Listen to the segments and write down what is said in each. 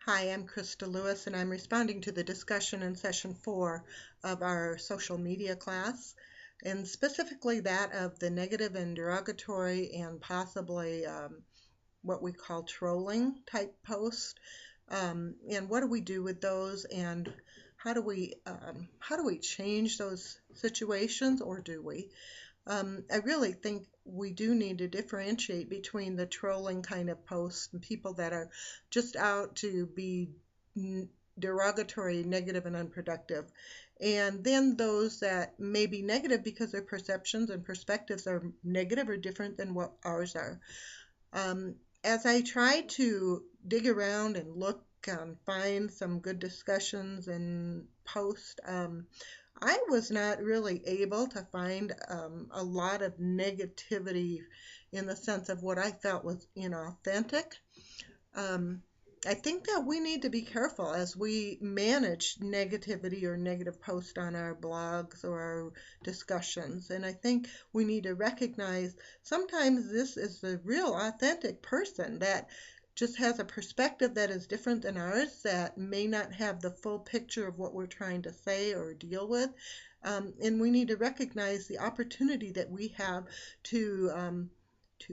Hi, I'm Krista Lewis, and I'm responding to the discussion in session 4 of our social media class, and specifically that of the negative and derogatory and possibly what we call trolling type posts. And what do we do with those, and how do we change those situations, or do we? I really think we do need to differentiate between the trolling kind of posts and people that are just out to be derogatory, negative, and unproductive. And then those that may be negative because their perceptions and perspectives are negative or different than what ours are. Um, as I try to dig around and look and find some good discussions and posts, I was not really able to find a lot of negativity in the sense of what I felt was inauthentic. Um, I think that we need to be careful as we manage negativity or negative posts on our blogs or our discussions. And I think we need to recognize sometimes this is the real authentic person that just has a perspective that is different than ours, that may not have the full picture of what we're trying to say or deal with. And we need to recognize the opportunity that we have to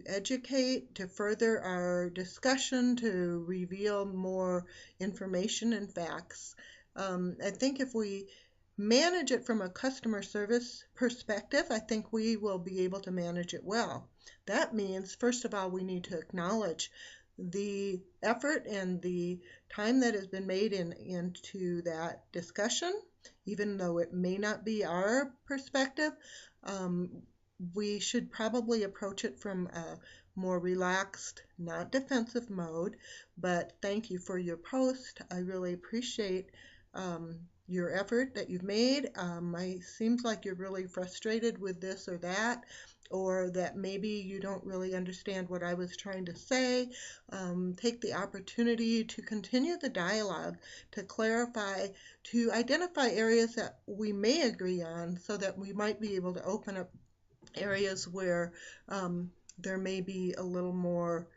educate, to further our discussion, to reveal more information and facts. I think if we manage it from a customer service perspective, I think we will be able to manage it well. That means, first of all, we need to acknowledge the effort and the time that has been made into that discussion, even though it may not be our perspective. Um, we should probably approach it from a more relaxed, not defensive mode. But thank you for your post. I really appreciate your effort that you've made. It seems like you're really frustrated with this or that, or that maybe you don't really understand what I was trying to say. Take the opportunity to continue the dialogue, to clarify, to identify areas that we may agree on so that we might be able to open up areas where there may be a little more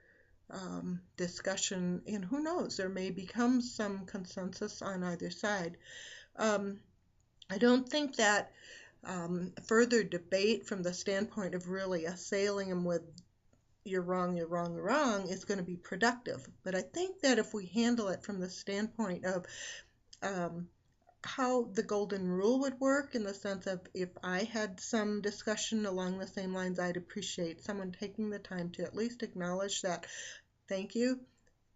discussion, and who knows, there may become some consensus on either side. Um, I don't think that further debate from the standpoint of really assailing them with you're wrong, you're wrong, you're wrong is going to be productive. But I think that if we handle it from the standpoint of um, how the golden rule would work, in the sense of if I had some discussion along the same lines, I'd appreciate someone taking the time to at least acknowledge that, thank you,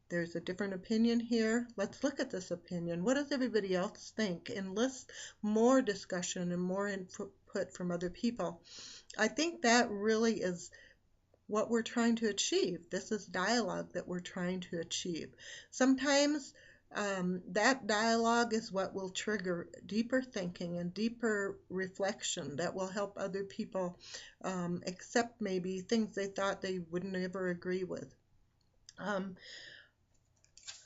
there's a different opinion here. Let's look at this opinion. What does everybody else think? And list more discussion and more input from other people. I think that really is what we're trying to achieve. This is dialogue that we're trying to achieve. Sometimes that dialogue is what will trigger deeper thinking and deeper reflection that will help other people accept maybe things they thought they would never agree with. Um,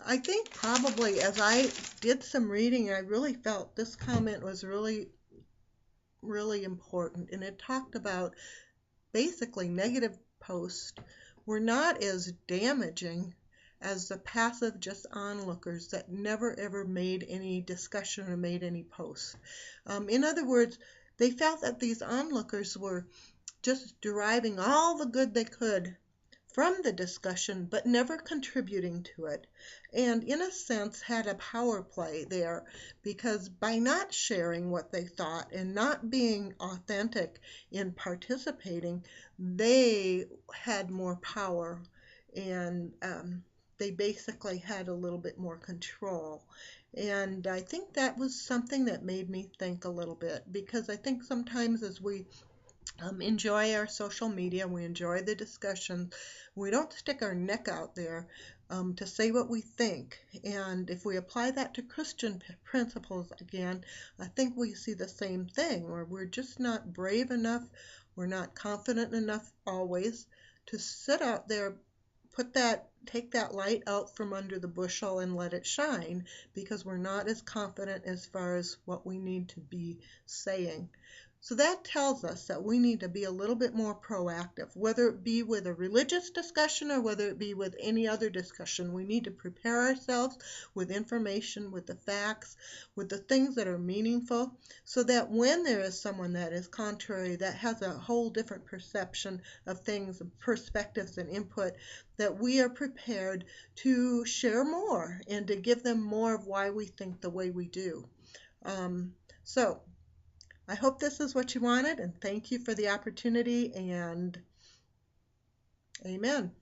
I think probably as I did some reading, I really felt this comment was really, really important. And it talked about basically negative posts were not as damaging as the passive just onlookers that never ever made any discussion or made any posts. In other words, they felt that these onlookers were just deriving all the good they could from the discussion, but never contributing to it. And in a sense, had a power play there, because by not sharing what they thought and not being authentic in participating, they had more power, and they basically had a little bit more control. And I think that was something that made me think a little bit, because I think sometimes as we enjoy our social media, we enjoy the discussion, we don't stick our neck out there to say what we think. And if we apply that to Christian principles again, I think we see the same thing, where we're just not brave enough, we're not confident enough always to sit out there, take that light out from under the bushel and let it shine, because we're not as confident as far as what we need to be saying. So that tells us that we need to be a little bit more proactive, whether it be with a religious discussion or whether it be with any other discussion. We need to prepare ourselves with information, with the facts, with the things that are meaningful, so that when there is someone that is contrary, that has a whole different perception of things, perspectives, and input, that we are prepared to share more and to give them more of why we think the way we do. So I hope this is what you wanted, and thank you for the opportunity, and amen.